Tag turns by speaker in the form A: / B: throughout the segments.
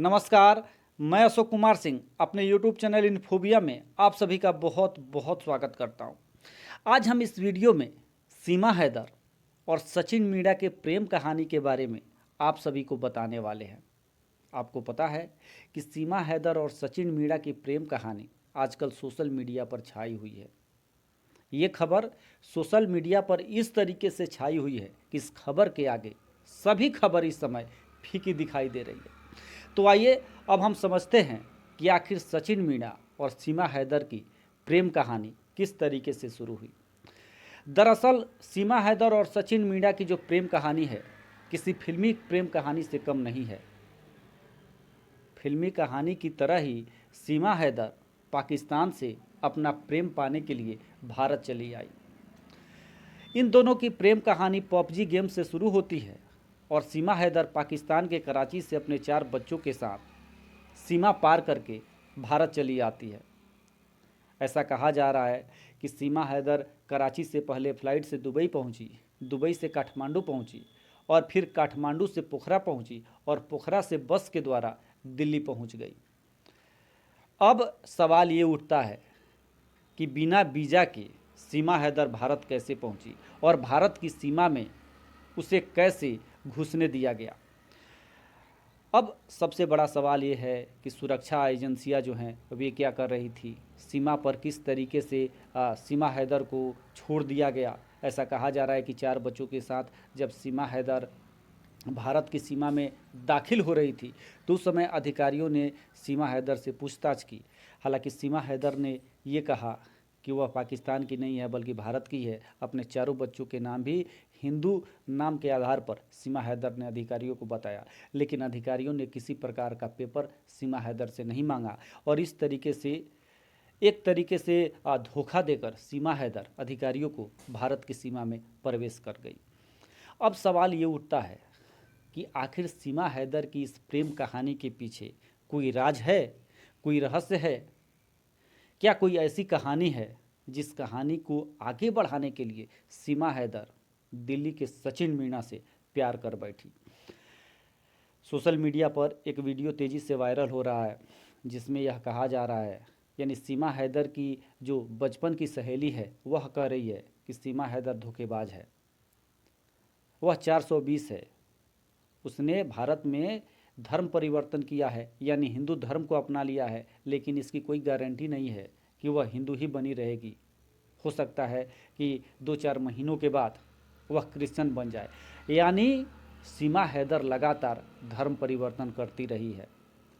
A: नमस्कार, मैं अशोक कुमार सिंह अपने YouTube चैनल इन्फोबिया में आप सभी का बहुत बहुत स्वागत करता हूं। आज हम इस वीडियो में सीमा हैदर और सचिन मीणा के प्रेम कहानी के बारे में आप सभी को बताने वाले हैं। आपको पता है कि सीमा हैदर और सचिन मीणा की प्रेम कहानी आजकल सोशल मीडिया पर छाई हुई है। ये खबर सोशल मीडिया पर इस तरीके से छाई हुई है कि इस खबर के आगे सभी खबर इस समय फीकी दिखाई दे रही है। तो आइए अब हम समझते हैं कि आखिर सचिन मीणा और सीमा हैदर की प्रेम कहानी किस तरीके से शुरू हुई। दरअसल सीमा हैदर और सचिन मीणा की जो प्रेम कहानी है किसी फिल्मी प्रेम कहानी से कम नहीं है। फिल्मी कहानी की तरह ही सीमा हैदर पाकिस्तान से अपना प्रेम पाने के लिए भारत चली आई। इन दोनों की प्रेम कहानी पबजी गेम से शुरू होती है और सीमा हैदर पाकिस्तान के कराची से अपने 4 बच्चों के साथ सीमा पार करके भारत चली आती है। ऐसा कहा जा रहा है कि सीमा हैदर कराची से पहले फ़्लाइट से दुबई पहुंची, दुबई से काठमांडू पहुंची और फिर काठमांडू से पोखरा पहुंची और पोखरा से बस के द्वारा दिल्ली पहुंच गई। अब सवाल ये उठता है कि बिना वीज़ा के सीमा हैदर भारत कैसे पहुंची और भारत की सीमा में उसे कैसे घुसने दिया गया। अब सबसे बड़ा सवाल ये है कि सुरक्षा एजेंसियां जो हैं वे क्या कर रही थी, सीमा पर किस तरीके से सीमा हैदर को छोड़ दिया गया। ऐसा कहा जा रहा है कि 4 बच्चों के साथ जब सीमा हैदर भारत की सीमा में दाखिल हो रही थी तो उस समय अधिकारियों ने सीमा हैदर से पूछताछ की। हालांकि सीमा हैदर ने ये कहा कि वह पाकिस्तान की नहीं है बल्कि भारत की है। अपने चारों बच्चों के नाम भी हिंदू नाम के आधार पर सीमा हैदर ने अधिकारियों को बताया, लेकिन अधिकारियों ने किसी प्रकार का पेपर सीमा हैदर से नहीं मांगा और इस तरीके से एक तरीके से धोखा देकर सीमा हैदर अधिकारियों को भारत की सीमा में प्रवेश कर गई। अब सवाल ये उठता है कि आखिर सीमा हैदर की इस प्रेम कहानी के पीछे कोई राज है, कोई रहस्य है? क्या कोई ऐसी कहानी है जिस कहानी को आगे बढ़ाने के लिए सीमा हैदर दिल्ली के सचिन मीणा से प्यार कर बैठी? सोशल मीडिया पर एक वीडियो तेज़ी से वायरल हो रहा है जिसमें यह कहा जा रहा है, यानी सीमा हैदर की जो बचपन की सहेली है वह कह रही है कि सीमा हैदर धोखेबाज है, वह 420 है, उसने भारत में धर्म परिवर्तन किया है यानी हिंदू धर्म को अपना लिया है, लेकिन इसकी कोई गारंटी नहीं है कि वह हिंदू ही बनी रहेगी। हो सकता है कि 2-4 महीनों के बाद वह क्रिश्चियन बन जाए। यानी सीमा हैदर लगातार धर्म परिवर्तन करती रही है,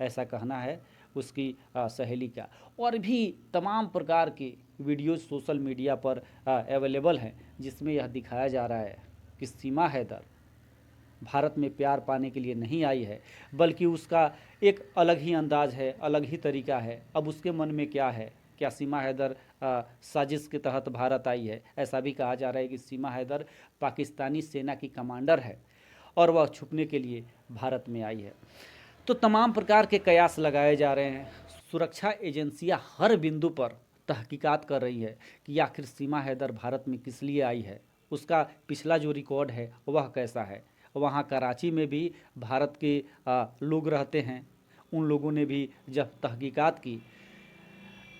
A: ऐसा कहना है उसकी सहेली का। और भी तमाम प्रकार के वीडियोज़ सोशल मीडिया पर अवेलेबल हैं जिसमें यह दिखाया जा रहा है कि सीमा हैदर भारत में प्यार पाने के लिए नहीं आई है, बल्कि उसका एक अलग ही अंदाज़ है, अलग ही तरीका है। अब उसके मन में क्या है? क्या सीमा हैदर साजिश के तहत भारत आई है? ऐसा भी कहा जा रहा है कि सीमा हैदर पाकिस्तानी सेना की कमांडर है और वह छुपने के लिए भारत में आई है। तो तमाम प्रकार के कयास लगाए जा रहे हैं। सुरक्षा एजेंसियां हर बिंदु पर तहकीकात कर रही है कि आखिर सीमा हैदर भारत में किस लिए आई है, उसका पिछला जो रिकॉर्ड है वह कैसा है। वहाँ कराची में भी भारत के लोग रहते हैं, उन लोगों ने भी जब तहकीकात की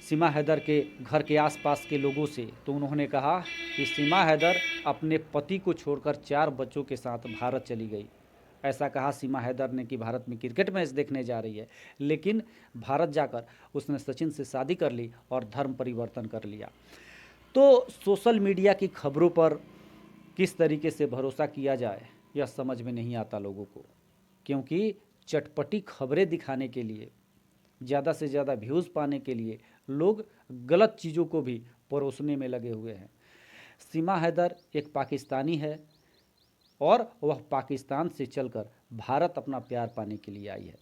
A: सीमा हैदर के घर के आसपास के लोगों से, तो उन्होंने कहा कि सीमा हैदर अपने पति को छोड़कर 4 बच्चों के साथ भारत चली गई। ऐसा कहा सीमा हैदर ने कि भारत में क्रिकेट मैच देखने जा रही है, लेकिन भारत जाकर उसने सचिन से शादी कर ली और धर्म परिवर्तन कर लिया। तो सोशल मीडिया की खबरों पर किस तरीके से भरोसा किया जाए यह समझ में नहीं आता लोगों को, क्योंकि चटपटी खबरें दिखाने के लिए, ज़्यादा से ज़्यादा व्यूज़ पाने के लिए लोग गलत चीज़ों को भी परोसने में लगे हुए हैं। सीमा हैदर एक पाकिस्तानी है और वह पाकिस्तान से चलकर भारत अपना प्यार पाने के लिए आई है।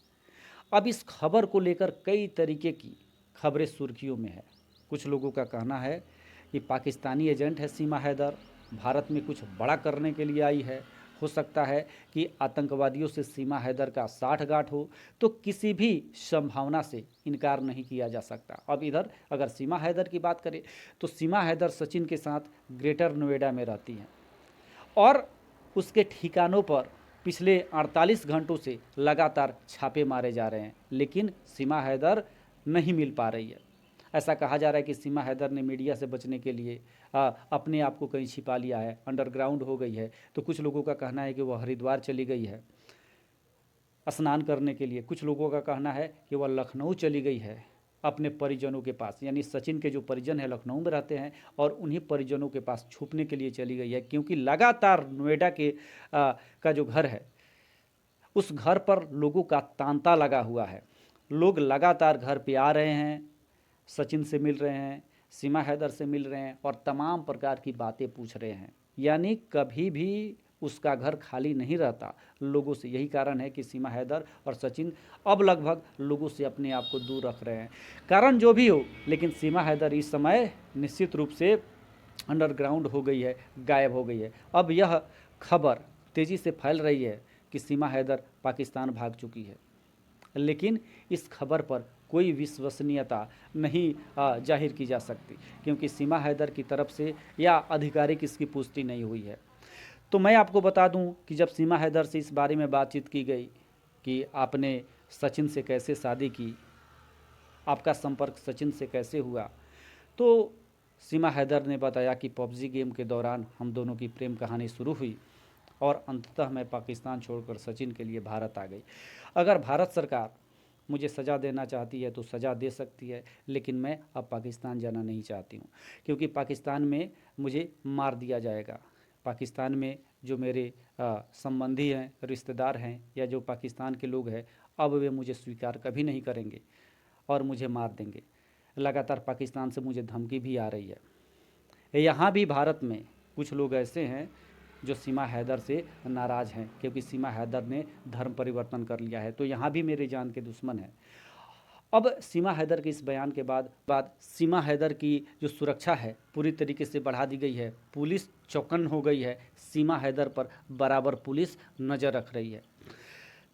A: अब इस खबर को लेकर कई तरीके की खबरें सुर्खियों में है। कुछ लोगों का कहना है कि पाकिस्तानी एजेंट है सीमा हैदर, भारत में कुछ बड़ा करने के लिए आई है। हो सकता है कि आतंकवादियों से सीमा हैदर का साठगांठ हो, तो किसी भी संभावना से इनकार नहीं किया जा सकता। अब इधर अगर सीमा हैदर की बात करें तो सीमा हैदर सचिन के साथ ग्रेटर नोएडा में रहती हैं और उसके ठिकानों पर पिछले 48 घंटों से लगातार छापे मारे जा रहे हैं, लेकिन सीमा हैदर नहीं मिल पा रही है। ऐसा कहा जा रहा है कि सीमा हैदर ने मीडिया से बचने के लिए अपने आप को कहीं छिपा लिया है, अंडरग्राउंड हो गई है। तो कुछ लोगों का कहना है कि वह हरिद्वार चली गई है स्नान करने के लिए, कुछ लोगों का कहना है कि वह लखनऊ चली गई है अपने परिजनों के पास, यानी सचिन के जो परिजन हैं लखनऊ में रहते हैं और उन्हीं परिजनों के पास छुपने के लिए चली गई है, क्योंकि लगातार नोएडा के का जो घर है उस घर पर लोगों का तांता लगा हुआ है। लोग लगातार घर पे आ रहे हैं, सचिन से मिल रहे हैं, सीमा हैदर से मिल रहे हैं और तमाम प्रकार की बातें पूछ रहे हैं, यानी कभी भी उसका घर खाली नहीं रहता लोगों से। यही कारण है कि सीमा हैदर और सचिन अब लगभग लोगों से अपने आप को दूर रख रहे हैं। कारण जो भी हो, लेकिन सीमा हैदर इस समय निश्चित रूप से अंडरग्राउंड हो गई है, गायब हो गई है। अब यह खबर तेज़ी से फैल रही है कि सीमा हैदर पाकिस्तान भाग चुकी है, लेकिन इस खबर पर कोई विश्वसनीयता नहीं जाहिर की जा सकती, क्योंकि सीमा हैदर की तरफ से या आधिकारिक इसकी पुष्टि नहीं हुई है। तो मैं आपको बता दूं कि जब सीमा हैदर से इस बारे में बातचीत की गई कि आपने सचिन से कैसे शादी की, आपका संपर्क सचिन से कैसे हुआ, तो सीमा हैदर ने बताया कि पबजी गेम के दौरान हम दोनों की प्रेम कहानी शुरू हुई और अंततः मैं पाकिस्तान छोड़कर सचिन के लिए भारत आ गई। अगर भारत सरकार मुझे सज़ा देना चाहती है तो सज़ा दे सकती है, लेकिन मैं अब पाकिस्तान जाना नहीं चाहती हूँ, क्योंकि पाकिस्तान में मुझे मार दिया जाएगा। पाकिस्तान में जो मेरे संबंधी हैं, रिश्तेदार हैं या जो पाकिस्तान के लोग हैं, अब वे मुझे स्वीकार कभी नहीं करेंगे और मुझे मार देंगे। लगातार पाकिस्तान से मुझे धमकी भी आ रही है। यहाँ भी भारत में कुछ लोग ऐसे हैं जो सीमा हैदर से नाराज़ हैं, क्योंकि सीमा हैदर ने धर्म परिवर्तन कर लिया है, तो यहाँ भी मेरे जान के दुश्मन हैं। अब सीमा हैदर के इस बयान के बाद सीमा हैदर की जो सुरक्षा है पूरी तरीके से बढ़ा दी गई है। पुलिस चौकन्न हो गई है, सीमा हैदर पर बराबर पुलिस नज़र रख रही है।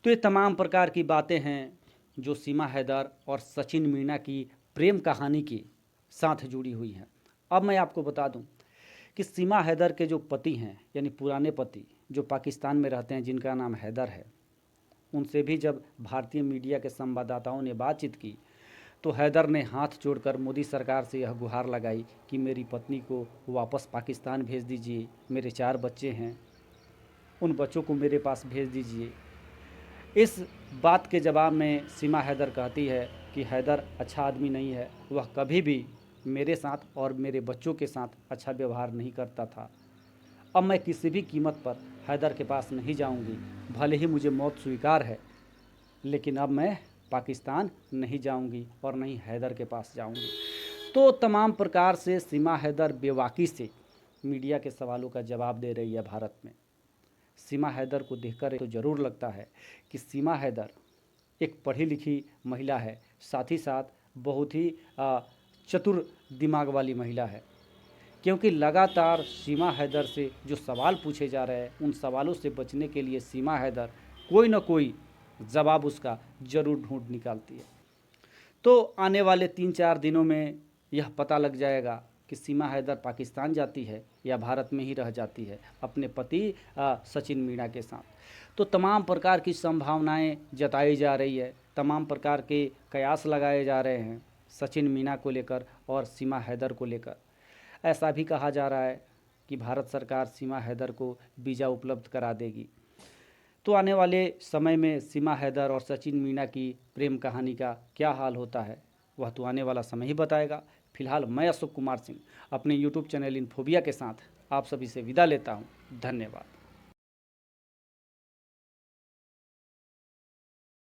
A: तो ये तमाम प्रकार की बातें हैं जो सीमा हैदर और सचिन मीना की प्रेम कहानी के साथ जुड़ी हुई हैं। अब मैं आपको बता दूं कि सीमा हैदर के जो पति हैं, यानी पुराने पति जो पाकिस्तान में रहते हैं, जिनका नाम हैदर है, उनसे भी जब भारतीय मीडिया के संवाददाताओं ने बातचीत की तो हैदर ने हाथ जोड़कर मोदी सरकार से यह गुहार लगाई कि मेरी पत्नी को वापस पाकिस्तान भेज दीजिए, मेरे 4 बच्चे हैं, उन बच्चों को मेरे पास भेज दीजिए। इस बात के जवाब में सीमा हैदर कहती है कि हैदर अच्छा आदमी नहीं है, वह कभी भी मेरे साथ और मेरे बच्चों के साथ अच्छा व्यवहार नहीं करता था। अब मैं किसी भी कीमत पर हैदर के पास नहीं जाऊंगी, भले ही मुझे मौत स्वीकार है, लेकिन अब मैं पाकिस्तान नहीं जाऊंगी और नहीं हैदर के पास जाऊंगी। तो तमाम प्रकार से सीमा हैदर बेवाकी से मीडिया के सवालों का जवाब दे रही है भारत में। सीमा हैदर को देखकर तो ज़रूर लगता है कि सीमा हैदर एक पढ़ी लिखी महिला है, साथ ही साथ बहुत ही चतुर दिमाग वाली महिला है, क्योंकि लगातार सीमा हैदर से जो सवाल पूछे जा रहे हैं उन सवालों से बचने के लिए सीमा हैदर कोई ना कोई जवाब उसका ज़रूर ढूंढ निकालती है। तो आने वाले 3-4 दिनों में यह पता लग जाएगा कि सीमा हैदर पाकिस्तान जाती है या भारत में ही रह जाती है अपने पति सचिन मीणा के साथ। तो तमाम प्रकार की संभावनाएं जताई जा रही है, तमाम प्रकार के कयास लगाए जा रहे हैं सचिन मीणा को लेकर और सीमा हैदर को लेकर। ऐसा भी कहा जा रहा है कि भारत सरकार सीमा हैदर को वीज़ा उपलब्ध करा देगी। तो आने वाले समय में सीमा हैदर और सचिन मीणा की प्रेम कहानी का क्या हाल होता है वह तो आने वाला समय ही बताएगा। फिलहाल मैं अशोक कुमार सिंह अपने YouTube चैनल इन्फोबिया के साथ आप सभी से विदा लेता हूँ। धन्यवाद।